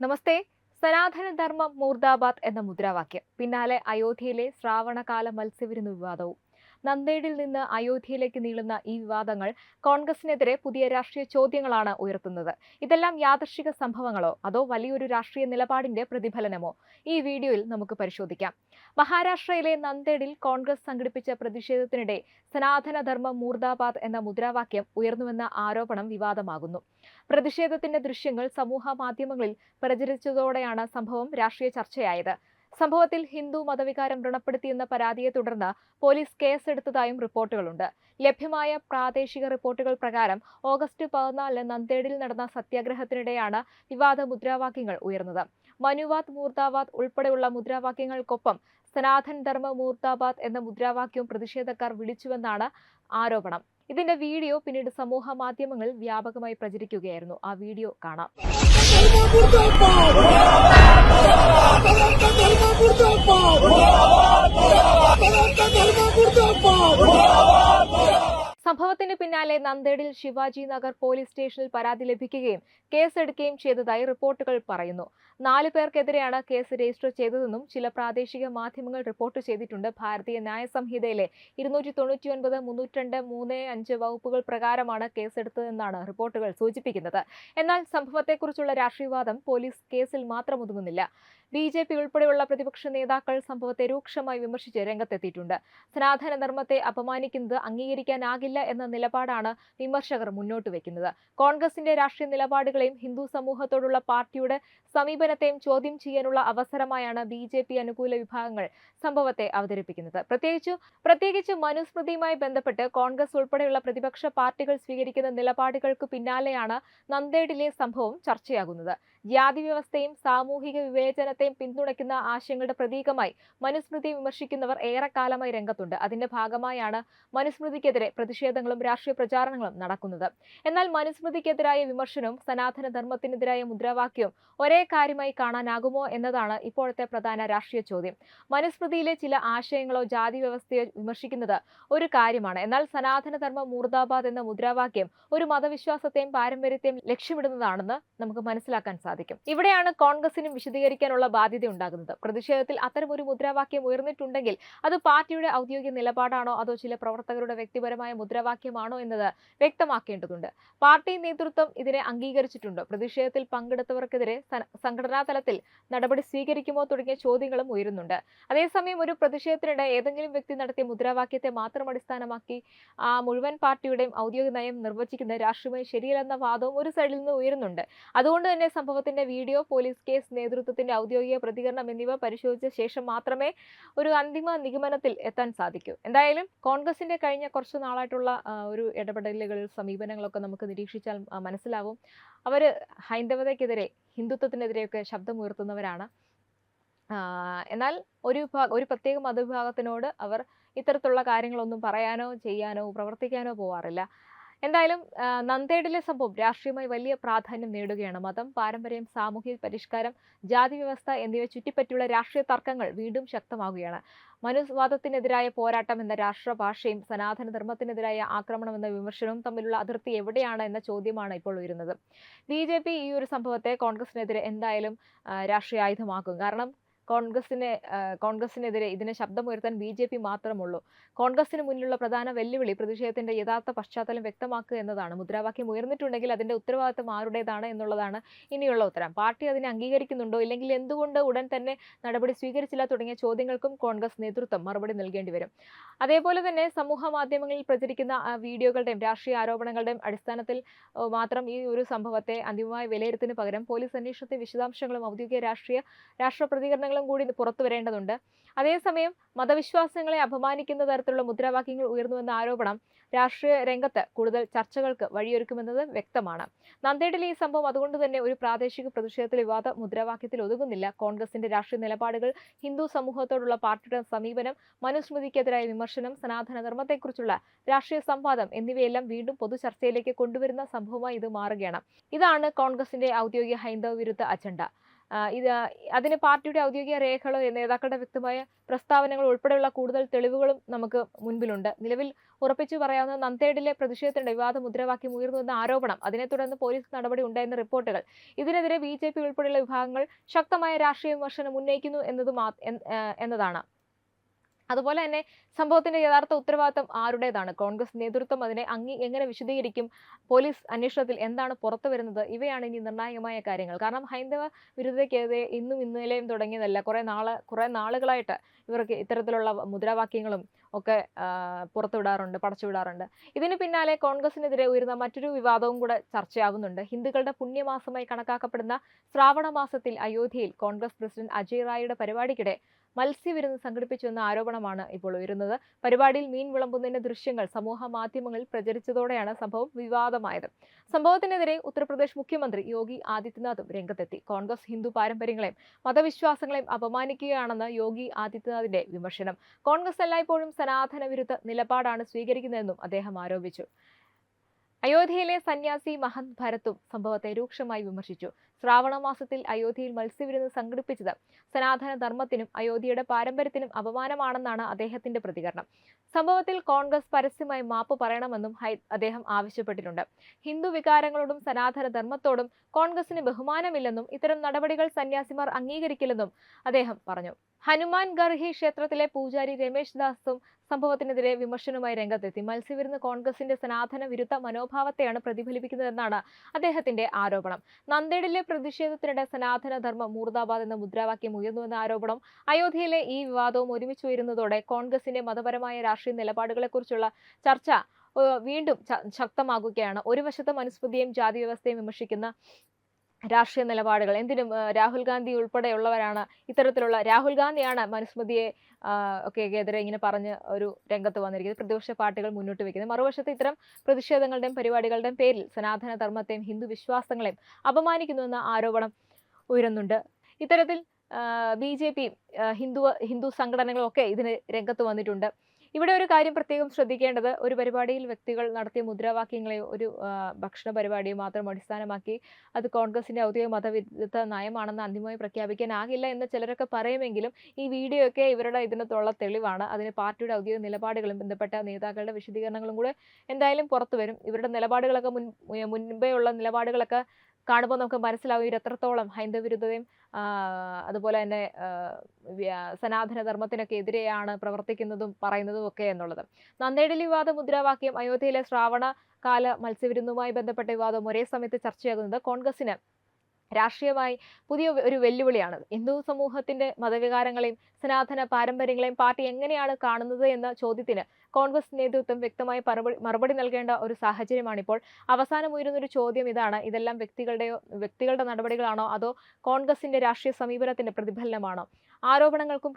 നമസ്തേ. സനാതന ധർമ്മം മൂർദാബാദ് എന്ന മുദ്രാവാക്യം പിന്നാലെ അയോധ്യയിലെ ശ്രാവണകാല മത്സ്യവിരുന്ന് വിവാദവും. നന്ദേഡിൽ നിന്ന് അയോധ്യയിലേക്ക് നീളുന്ന ഈ വിവാദങ്ങൾ കോൺഗ്രസിനെതിരെ പുതിയ രാഷ്ട്രീയ ചോദ്യങ്ങളാണ് ഉയർത്തുന്നത്. ഇതെല്ലാം യാദൃശ്ചിക സംഭവങ്ങളോ അതോ വലിയൊരു രാഷ്ട്രീയ നിലപാടിന്റെ പ്രതിഫലനമോ? ഈ വീഡിയോയിൽ നമുക്ക് പരിശോധിക്കാം. മഹാരാഷ്ട്രയിലെ നന്ദേഡിൽ കോൺഗ്രസ് സംഘടിപ്പിച്ച പ്രതിഷേധത്തിനിടെ സനാതന ധർമ്മം മൂർദാബാദ് എന്ന മുദ്രാവാക്യം ഉയർന്നുവെന്ന ആരോപണം വിവാദമാകുന്നു. പ്രതിഷേധത്തിന്റെ ദൃശ്യങ്ങൾ സമൂഹ മാധ്യമങ്ങളിൽ പ്രചരിച്ചതോടെയാണ് സംഭവം രാഷ്ട്രീയ ചർച്ചയായത്. സംഭവത്തിൽ ഹിന്ദു മതവികാരം വ്രണപ്പെടുത്തിയെന്ന പരാതിയെ തുടർന്ന് പോലീസ് കേസെടുത്തതായും റിപ്പോർട്ടുകളുണ്ട്. ലഭ്യമായ പ്രാദേശിക റിപ്പോർട്ടുകൾ പ്രകാരം ഓഗസ്റ്റ് 14 നന്ദേഡിൽ നടന്ന സത്യാഗ്രഹത്തിനിടെയാണ് വിവാദ മുദ്രാവാക്യങ്ങൾ ഉയർന്നത്. മനുവാദ് മൂർദാബാദ് ഉൾപ്പെടെയുള്ള മുദ്രാവാക്യങ്ങൾക്കൊപ്പം സനാതൻ ധർമ്മ മൂർദാബാദ് എന്ന മുദ്രാവാക്യവും പ്രതിഷേധക്കാർ വിളിച്ചുവെന്നാണ് ആരോപണം. ഇതിന്റെ വീഡിയോ പിന്നീട് സമൂഹ മാധ്യമങ്ങളിൽ വ്യാപകമായി പ്രചരിക്കുകയായിരുന്നു. ആ വീഡിയോ കാണാം. സംഭവത്തിന് പിന്നാലെ നന്ദേഡിൽ ശിവാജി നഗർ പോലീസ് സ്റ്റേഷനിൽ പരാതി ലഭിക്കുകയും കേസെടുക്കുകയും ചെയ്തതായി റിപ്പോർട്ടുകൾ പറയുന്നു. 4 പേർക്കെതിരെയാണ് കേസ് രജിസ്റ്റർ ചെയ്തതെന്നും ചില പ്രാദേശിക മാധ്യമങ്ങൾ റിപ്പോർട്ട് ചെയ്തിട്ടുണ്ട്. ഭാരതീയ ന്യായ സംഹിതയിലെ 299, 302, 35 വകുപ്പുകൾ പ്രകാരമാണ് കേസെടുത്തതെന്നാണ് റിപ്പോർട്ടുകൾ സൂചിപ്പിക്കുന്നത്. എന്നാൽ സംഭവത്തെക്കുറിച്ചുള്ള രാഷ്ട്രീയവാദം പോലീസ് കേസിൽ മാത്രം ഒതുങ്ങുന്നില്ല. BJP ഉൾപ്പെടെയുള്ള പ്രതിപക്ഷ നേതാക്കൾ സംഭവത്തെ രൂക്ഷമായി വിമർശിച്ച് രംഗത്തെത്തിയിട്ടുണ്ട്. സനാതന ധർമ്മത്തെ അപമാനിക്കുന്നത് അംഗീകരിക്കാനാകില്ല എന്ന നിലപാടാണ് വിമർശകർ മുന്നോട്ട് വയ്ക്കുന്നത്. കോൺഗ്രസിന്റെ രാഷ്ട്രീയ നിലപാടുകളെയും ഹിന്ദു സമൂഹത്തോടുള്ള പാർട്ടിയുടെ സമീപനത്തെയും ചോദ്യം ചെയ്യാനുള്ള അവസരമായാണ് BJP അനുകൂല വിഭാഗങ്ങൾ സംഭവത്തെ അവതരിപ്പിക്കുന്നത്. പ്രത്യേകിച്ച് മനുസ്മൃതിയുമായി ബന്ധപ്പെട്ട് കോൺഗ്രസ് ഉൾപ്പെടെയുള്ള പ്രതിപക്ഷ പാർട്ടികൾ സ്വീകരിക്കുന്ന നിലപാടുകൾക്ക് പിന്നാലെയാണ് നന്ദേഡിലെ സംഭവം ചർച്ചയാകുന്നത്. ജാതി വ്യവസ്ഥയും സാമൂഹിക വിവേചനത്തെയും പിന്തുണയ്ക്കുന്ന ആശയങ്ങളുടെ പ്രതീകമായി മനുസ്മൃതി വിമർശിക്കുന്നവർ ഏറെക്കാലമായി രംഗത്തുണ്ട്. അതിന്റെ ഭാഗമായാണ് മനുസ്മൃതിക്കെതിരെ പ്രതിഷേധങ്ങളും രാഷ്ട്രീയ പ്രചാരണങ്ങളും നടക്കുന്നത്. എന്നാൽ മനുസ്മൃതിക്കെതിരായ വിമർശനവും സനാതന ധർമ്മത്തിനെതിരായ മുദ്രാവാക്യവും ഒരേ കാര്യമായി കാണാനാകുമോ എന്നതാണ് ഇപ്പോഴത്തെ പ്രധാന രാഷ്ട്രീയ ചോദ്യം. മനുസ്മൃതിയിലെ ചില ആശയങ്ങളോ ജാതി വ്യവസ്ഥയോ വിമർശിക്കുന്നത് ഒരു കാര്യമാണ്. എന്നാൽ സനാതന ധർമ്മം മൂർദാബാദ് എന്ന മുദ്രാവാക്യം ഒരു മതവിശ്വാസത്തെയും പാരമ്പര്യത്തെയും ലക്ഷ്യമിടുന്നതാണെന്ന് നമുക്ക് മനസ്സിലാക്കാൻ സാധിക്കും. ഇവിടെയാണ് കോൺഗ്രസിനും വിശദീകരിക്കാനുള്ള ബാധ്യത ഉണ്ടാകുന്നത്. പ്രതിഷേധത്തിൽ അത്തരമൊരു മുദ്രാവാക്യം ഉയർന്നിട്ടുണ്ടെങ്കിൽ അത് പാർട്ടിയുടെ ഔദ്യോഗിക നിലപാടാണോ അതോ ചില പ്രവർത്തകരുടെ വ്യക്തിപരമായ മുദ്രാവാക്യമാണോ എന്നത് വ്യക്തമാക്കേണ്ടതുണ്ട്. പാർട്ടി നേതൃത്വം ഇതിനെ അംഗീകരിച്ചിട്ടുണ്ടോ? പ്രതിഷേധത്തിൽ പങ്കെടുത്തവർക്കെതിരെ സംഘടനാ തലത്തിൽ നടപടി സ്വീകരിക്കുമോ തുടങ്ങിയ ചോദ്യങ്ങളും ഉയരുന്നുണ്ട്. അതേസമയം ഒരു പ്രതിഷേധത്തിനിടെ ഏതെങ്കിലും വ്യക്തി നടത്തിയ മുദ്രാവാക്യത്തെ മാത്രം അടിസ്ഥാനമാക്കി ആ മുഴുവൻ പാർട്ടിയുടെയും ഔദ്യോഗിക നയം നിർവചിക്കുന്നത് രാഷ്ട്രീയമായി ശരിയല്ലെന്ന വാദവും ഒരു സൈഡിൽ നിന്ന് ഉയരുന്നുണ്ട്. അതുകൊണ്ട് തന്നെ സംഭവത്തിന്റെ വീഡിയോ, പോലീസ് കേസ്, നേതൃത്വത്തിന്റെ ഔദ്യോഗിക പ്രതികരണം എന്നിവ പരിശോധിച്ച ശേഷം മാത്രമേ ഒരു അന്തിമ നിഗമനത്തിൽ എത്താൻ സാധിക്കൂ. എന്തായാലും കോൺഗ്രസിന്റെ കഴിഞ്ഞ കുറച്ചു നാളായിട്ടുള്ള ഒരു ഇടപെടലുകൾ, സമീപനങ്ങളൊക്കെ നമുക്ക് നിരീക്ഷിച്ചാൽ മനസ്സിലാവും. അവര് ഹൈന്ദവതയ്ക്കെതിരെ, ഹിന്ദുത്വത്തിനെതിരെയൊക്കെ ശബ്ദമുയർത്തുന്നവരാണ്. എന്നാൽ ഒരു പ്രത്യേക മതവിഭാഗത്തിനോട് അവർ ഇത്തരത്തിലുള്ള കാര്യങ്ങളൊന്നും പറയാനോ ചെയ്യാനോ പ്രവർത്തിക്കാനോ പോവാറില്ല. എന്തായാലും നന്ദേഡിലെ സംഭവം രാഷ്ട്രീയമായി വലിയ പ്രാധാന്യം നേടുകയാണ്. മതം, പാരമ്പര്യം, സാമൂഹിക പരിഷ്കാരം, ജാതി വ്യവസ്ഥ എന്നിവ ചുറ്റിപ്പറ്റിയുള്ള രാഷ്ട്രീയ തർക്കങ്ങൾ വീണ്ടും ശക്തമാകുകയാണ്. മനുവാദത്തിനെതിരായ പോരാട്ടം എന്ന രാഷ്ട്രഭാഷയും സനാതന ധർമ്മത്തിനെതിരായ ആക്രമണം എന്ന വിമർശനവും തമ്മിലുള്ള അതിർത്തി എവിടെയാണ് എന്ന ചോദ്യമാണ് ഇപ്പോൾ ഉയരുന്നത്. BJP ഈ ഒരു സംഭവത്തെ കോൺഗ്രസിനെതിരെ എന്തായാലും രാഷ്ട്രീയ ആയുധമാക്കും. കാരണം കോൺഗ്രസിനെതിരെ ഇതിനെ ശബ്ദമുയർത്താൻ BJP മാത്രമുള്ളൂ. കോൺഗ്രസിന് മുന്നിലുള്ള പ്രധാന വെല്ലുവിളി പ്രതിഷേധത്തിന്റെ യഥാർത്ഥ പശ്ചാത്തലം വ്യക്തമാക്കുക എന്നതാണ്. മുദ്രാവാക്യം ഉയർന്നിട്ടുണ്ടെങ്കിൽ അതിന്റെ ഉത്തരവാദിത്തം ആരുടേതാണ് എന്നുള്ളതാണ് ഇനിയുള്ള ഉത്തരം. പാർട്ടി അതിനെ അംഗീകരിക്കുന്നുണ്ടോ, ഇല്ലെങ്കിൽ എന്തുകൊണ്ട് ഉടൻ തന്നെ നടപടി സ്വീകരിച്ചില്ല തുടങ്ങിയ ചോദ്യങ്ങൾക്കും കോൺഗ്രസ് നേതൃത്വം മറുപടി നൽകേണ്ടി വരും. അതേപോലെ തന്നെ സമൂഹ മാധ്യമങ്ങളിൽ പ്രചരിക്കുന്ന വീഡിയോകളുടെയും രാഷ്ട്രീയ ആരോപണങ്ങളുടെയും അടിസ്ഥാനത്തിൽ മാത്രം ഈ ഒരു സംഭവത്തെ അന്തിമമായ വിലയിരുത്തിന് പകരം പോലീസ് അന്വേഷണത്തെ വിശദാംശങ്ങളും ഔദ്യോഗിക രാഷ്ട്ര പ്രതികരണങ്ങളും കൂടി പുറത്തു വരേണ്ടതുണ്ട്. അതേസമയം മതവിശ്വാസങ്ങളെ അപമാനിക്കുന്ന തരത്തിലുള്ള മുദ്രാവാക്യങ്ങൾ ഉയർന്നുവെന്ന ആരോപണം രാഷ്ട്രീയ രംഗത്ത് കൂടുതൽ ചർച്ചകൾക്ക് വഴിയൊരുക്കുമെന്നത് വ്യക്തമാണ്. നന്ദേഡിലെ ഈ സംഭവം അതുകൊണ്ട് തന്നെ ഒരു പ്രാദേശിക പ്രതിഷേധത്തിൽ വിവാദ മുദ്രാവാക്യത്തിൽ ഒതുങ്ങുന്നില്ല. കോൺഗ്രസിന്റെ രാഷ്ട്രീയ നിലപാടുകൾ, ഹിന്ദു സമൂഹത്തോടുള്ള പാർട്ടിയുടെ സമീപനം, മനുസ്മൃതിക്കെതിരായ വിമർശനം, സനാതന ധർമ്മത്തെക്കുറിച്ചുള്ള രാഷ്ട്രീയ സംവാദം എന്നിവയെല്ലാം വീണ്ടും പൊതു ചർച്ചയിലേക്ക് കൊണ്ടുവരുന്ന സംഭവമായി ഇത് മാറുകയാണ്. ഇതാണ് കോൺഗ്രസിന്റെ ഔദ്യോഗിക ഹൈന്ദവ വിരുദ്ധ അജണ്ട. അതിന് പാർട്ടിയുടെ ഔദ്യോഗിക രേഖകളോ നേതാക്കളുടെ വ്യക്തമായ പ്രസ്താവനകൾ ഉൾപ്പെടെയുള്ള കൂടുതൽ തെളിവുകളും നമുക്ക് മുൻപിലുണ്ട്. നിലവിൽ ഉറപ്പിച്ചു പറയാവുന്ന നന്ദേഡിലെ പ്രതിഷേധത്തിന്റെ വിവാദ മുദ്രാവാക്യം ഉയർന്നുവെന്ന ആരോപണം, അതിനെ തുടർന്ന് പോലീസ് നടപടി ഉണ്ടായെന്ന റിപ്പോർട്ടുകൾ, ഇതിനെതിരെ BJP ഉൾപ്പെടെയുള്ള വിഭാഗങ്ങൾ ശക്തമായ രാഷ്ട്രീയ വിമർശനം ഉന്നയിക്കുന്നു എന്നതാണ്. അതുപോലെ തന്നെ സംഭവത്തിന്റെ യഥാർത്ഥ ഉത്തരവാദിത്തം ആരുടേതാണ്? കോൺഗ്രസ് നേതൃത്വം അതിനെ എങ്ങനെ വിശദീകരിക്കും? പോലീസ് അന്വേഷണത്തിൽ എന്താണ് പുറത്തു വരുന്നത്? ഇവയാണ് ഇനി നിർണായകമായ കാര്യങ്ങൾ. കാരണം ഹൈന്ദവ വിരുദ്ധതയ്ക്കെതിരെ ഇന്നും ഇന്നലെയും തുടങ്ങിയതല്ല, കുറെ നാളുകളായിട്ട് ഇവർക്ക് ഇത്തരത്തിലുള്ള മുദ്രാവാക്യങ്ങളും ഒക്കെ പടച്ചുവിടാറുണ്ട്. ഇതിന് പിന്നാലെ കോൺഗ്രസിനെതിരെ ഉയർന്ന മറ്റൊരു വിവാദവും കൂടെ ചർച്ചയാവുന്നുണ്ട്. ഹിന്ദുക്കളുടെ പുണ്യമാസമായി കണക്കാക്കപ്പെടുന്ന ശ്രാവണ മാസത്തിൽ അയോധ്യയിൽ കോൺഗ്രസ് പ്രസിഡന്റ് അജയ് റായിയുടെ പരിപാടിക്കിടെ മത്സ്യവിരുന്ന് സംഘടിപ്പിച്ചുവെന്ന ആരോപണമാണ് ഇപ്പോൾ ഉയരുന്നത്. പരിപാടിയിൽ മീൻ വിളമ്പുന്നതിന്റെ ദൃശ്യങ്ങൾ സമൂഹ മാധ്യമങ്ങളിൽ പ്രചരിച്ചതോടെയാണ് സംഭവം വിവാദമായത്. സംഭവത്തിനെതിരെ ഉത്തർപ്രദേശ് മുഖ്യമന്ത്രി യോഗി ആദിത്യനാഥും രംഗത്തെത്തി. കോൺഗ്രസ് ഹിന്ദു പാരമ്പര്യങ്ങളെയും മതവിശ്വാസങ്ങളെയും അപമാനിക്കുകയാണെന്ന് യോഗി ആദിത്യനാഥിന്റെ വിമർശനം. കോൺഗ്രസ് എല്ലായ്പ്പോഴും സനാതന വിരുദ്ധ നിലപാടാണ് സ്വീകരിക്കുന്നതെന്നും അദ്ദേഹം ആരോപിച്ചു. അയോധ്യയിലെ സന്യാസി മഹന്ത് ഭരത്തും സംഭവത്തെ രൂക്ഷമായി വിമർശിച്ചു. ശ്രാവണ മാസത്തിൽ അയോധ്യയിൽ മത്സ്യവിരുന്ന് സംഘടിപ്പിച്ചത് സനാതന ധർമ്മത്തിനും അയോധ്യയുടെ പാരമ്പര്യത്തിനും അപമാനമാണെന്നാണ് അദ്ദേഹത്തിന്റെ പ്രതികരണം. സംഭവത്തിൽ കോൺഗ്രസ് പരസ്യമായി മാപ്പ് പറയണമെന്നും അദ്ദേഹം ആവശ്യപ്പെട്ടിട്ടുണ്ട്. ഹിന്ദു വികാരങ്ങളോടും സനാതന ധർമ്മത്തോടും കോൺഗ്രസിന് ബഹുമാനമില്ലെന്നും ഇത്തരം നടപടികൾ സന്യാസിമാർ അംഗീകരിക്കില്ലെന്നും അദ്ദേഹം പറഞ്ഞു. ഹനുമാൻ ഗർഹി ക്ഷേത്രത്തിലെ പൂജാരി രമേശ് ദാസും സംഭവത്തിനെതിരെ വിമർശനവുമായി രംഗത്തെത്തി. മത്സ്യവിരുന്ന് കോൺഗ്രസിന്റെ സനാതന വിരുദ്ധ മനോഭാവത്തെയാണ് പ്രതിഫലിപ്പിക്കുന്നതെന്നാണ് അദ്ദേഹത്തിന്റെ ആരോപണം. നന്ദേഡിലെ പ്രതിഷേധത്തിനിടെ സനാതന ധർമ്മ മൂർദാബാദ് എന്ന മുദ്രാവാക്യം ഉയർന്നുവെന്ന ആരോപണം, അയോധ്യയിലെ ഈ വിവാദവും ഒരുമിച്ച് ഉയരുന്നതോടെ കോൺഗ്രസിന്റെ മതപരമായ രാഷ്ട്രീയ നിലപാടുകളെക്കുറിച്ചുള്ള ചർച്ച വീണ്ടും ശക്തമാകുകയാണ്. ഒരു വശത്ത് മനുസ്മൃതിയെയും ജാതി വ്യവസ്ഥയും വിമർശിക്കുന്ന രാഷ്ട്രീയ നിലപാടുകൾ, എന്തിനും രാഹുൽ ഗാന്ധി ഉൾപ്പെടെയുള്ളവരാണ് രാഹുൽ ഗാന്ധിയാണ് മനുസ്മൃതിയെ എതിരെ ഇങ്ങനെ പറഞ്ഞ് ഒരു രംഗത്ത് വന്നിരിക്കുന്നത്, പ്രതിപക്ഷ പാർട്ടികൾ മുന്നോട്ട് വയ്ക്കുന്നത്. മറുവശത്ത് ഇത്തരം പ്രതിഷേധങ്ങളുടെയും പരിപാടികളുടെയും പേരിൽ സനാതന ധർമ്മത്തെയും ഹിന്ദു വിശ്വാസങ്ങളെയും അപമാനിക്കുന്നുവെന്ന ആരോപണം ഉയരുന്നുണ്ട്. ഇത്തരത്തിൽ BJP ഹിന്ദു സംഘടനകളൊക്കെ ഇതിന് രംഗത്ത് വന്നിട്ടുണ്ട്. ഇവിടെ ഒരു കാര്യം പ്രത്യേകം ശ്രദ്ധിക്കേണ്ടത്, ഒരു പരിപാടിയിൽ വ്യക്തികൾ നടത്തിയ മുദ്രാവാക്യങ്ങളെ ഒരു ഭക്ഷണ പരിപാടിയെ മാത്രം അടിസ്ഥാനമാക്കി അത് കോൺഗ്രസിന്റെ ഔദ്യോഗിക മതവിരുദ്ധ നയമാണെന്ന് അന്തിമമായി പ്രഖ്യാപിക്കാനാകില്ല എന്ന് ചിലരൊക്കെ പറയുമെങ്കിലും ഈ വീഡിയോ ഒക്കെ ഇവരുടെ ഇതിനകത്തുള്ള തെളിവാണ്. അതിന് പാർട്ടിയുടെ ഔദ്യോഗിക നിലപാടുകളും ബന്ധപ്പെട്ട നേതാക്കളുടെ വിശദീകരണങ്ങളും കൂടെ എന്തായാലും പുറത്തു വരും. ഇവരുടെ നിലപാടുകളൊക്കെ മുൻപേ ഉള്ള നിലപാടുകളൊക്കെ കാണുമ്പോൾ നമുക്ക് മനസ്സിലാവും ഇവർ എത്രത്തോളം ഹൈന്ദവ വിരുദ്ധതയും അതുപോലെ തന്നെ സനാതന ധർമ്മത്തിനൊക്കെ എതിരെയാണ് പ്രവർത്തിക്കുന്നതും പറയുന്നതും ഒക്കെ എന്നുള്ളത്. നന്ദേഡിലെ വിവാദ മുദ്രാവാക്യം, അയോധ്യയിലെ ശ്രാവണ കാല മത്സ്യവിരുന്നുമായി ബന്ധപ്പെട്ട വിവാദം ഒരേ സമയത്ത് ചർച്ചയാകുന്നത് കോൺഗ്രസിന് രാഷ്ട്രീയമായി പുതിയ ഒരു വെല്ലുവിളിയാണ്. ഹിന്ദു സമൂഹത്തിന്റെ മതവികാരങ്ങളെയും സനാതന പാരമ്പര്യങ്ങളെയും പാർട്ടി എങ്ങനെയാണ് കാണുന്നത് എന്ന ചോദ്യത്തിന് കോൺഗ്രസ് നേതൃത്വം വ്യക്തമായി മറുപടി നൽകേണ്ട ഒരു സാഹചര്യമാണിപ്പോൾ. അവസാനം ഉയരുന്നൊരു ചോദ്യം ഇതാണ്: ഇതെല്ലാം വ്യക്തികളുടെ നടപടികളാണോ അതോ കോൺഗ്രസിന്റെ രാഷ്ട്രീയ സമീപനത്തിന്റെ പ്രതിഫലനമാണോ? ആരോപണങ്ങൾക്കും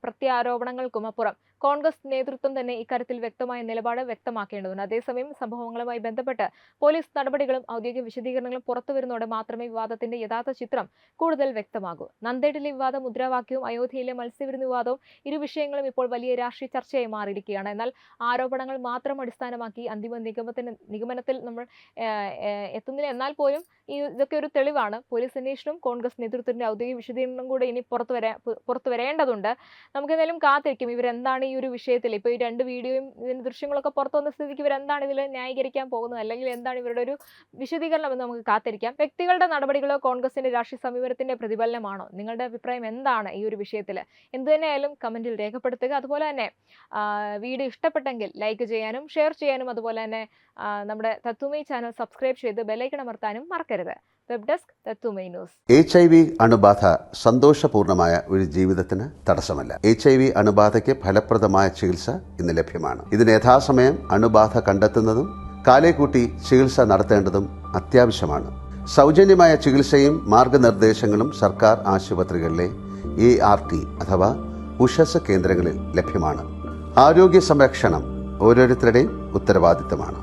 പ്രത്യാരോപണങ്ങൾക്കും അപ്പുറം കോൺഗ്രസ് നേതൃത്വം തന്നെ ഇക്കാര്യത്തിൽ വ്യക്തമായ നിലപാട് വ്യക്തമാക്കേണ്ടതുണ്ട്. അതേസമയം സംഭവങ്ങളുമായി ബന്ധപ്പെട്ട് പോലീസ് നടപടികളും ഔദ്യോഗിക വിശദീകരണങ്ങളും പുറത്തുവരുന്നതോടെ മാത്രമേ വിവാദത്തിന്റെ യഥാർത്ഥ ചിത്രം കൂടുതൽ വ്യക്തമാകൂ. നന്ദേഡിലെ വിവാദ മുദ്രാവാക്യവും അയോധ്യയിലെ മത്സ്യവിരുന്ന് വിവാദവും ഇരു വിഷയങ്ങളും ഇപ്പോൾ വലിയ രാഷ്ട്രീയ ചർച്ചയായി മാറിയിരിക്കുകയാണ്. എന്നാൽ ആരോപണങ്ങൾ മാത്രം അടിസ്ഥാനമാക്കി അന്തിമ നിഗമനത്തിൽ നമ്മൾ എത്തുന്നില്ല. എന്നാൽ പോലും ഇതൊക്കെ ഒരു തെളിവാണ്. പോലീസ് അന്വേഷണവും കോൺഗ്രസ് നേതൃത്വത്തിന്റെ ഔദ്യോഗിക വിശദീകരണം കൂടെ ഇനി പുറത്തു വരേണ്ടതുണ്ട്. നമുക്ക് എന്തായാലും കാത്തിരിക്കും ഇവരെന്താണ് ഈ ഒരു വിഷയത്തിൽ, ഇപ്പോൾ ഈ രണ്ട് വീഡിയോയും ഇതിന്റെ ദൃശ്യങ്ങളൊക്കെ പുറത്തു വന്ന സ്ഥിതിക്ക് ഇവരെന്താണ് ഇതിൽ ന്യായീകരിക്കാൻ പോകുന്നത്, അല്ലെങ്കിൽ എന്താണ് ഇവരുടെ ഒരു വിശദീകരണം എന്ന് നമുക്ക് കാത്തിരിക്കാം. വ്യക്തികളുടെ നടപടികളോ കോൺഗ്രസിന്റെ രാഷ്ട്രീയ സമീപനത്തിന്റെ പ്രതിഫലനമാണോ? നിങ്ങളുടെ അഭിപ്രായം എന്താണ് ഈ ഒരു വിഷയത്തിൽ? എന്ത് തന്നെയായാലും കമന്റിൽ രേഖപ്പെടുത്തുക. അതുപോലെ തന്നെ വീഡിയോ ഇഷ്ടപ്പെട്ടെങ്കിൽ ലൈക്ക് ചെയ്യാനും ഷെയർ ചെയ്യാനും അതുപോലെ തന്നെ നമ്മുടെ തത്വമയി ചാനൽ സബ്സ്ക്രൈബ് ചെയ്ത് ബെല്ലൈക്കൺ അമർത്താനും മറക്കരുത്. Web desk Tattvamayi news. HIV അണുബാധ സന്തോഷപൂർണമായ ഒരു ജീവിതത്തിന് തടസ്സമല്ല. HIV അണുബാധയ്ക്ക് ഫലപ്രദമായ ചികിത്സ ഇന്ന് ലഭ്യമാണ്. ഇതിന് യഥാസമയം അണുബാധ കണ്ടെത്തുന്നതും കാലേക്കൂട്ടി ചികിത്സ നടത്തേണ്ടതും അത്യാവശ്യമാണ്. സൗജന്യമായ ചികിത്സയും മാർഗനിർദ്ദേശങ്ങളും സർക്കാർ ആശുപത്രികളിലെ ART അഥവാ ഉഷസ് കേന്ദ്രങ്ങളിൽ ലഭ്യമാണ്. ആരോഗ്യ സംരക്ഷണം ഓരോരുത്തരുടെയും ഉത്തരവാദിത്തമാണ്.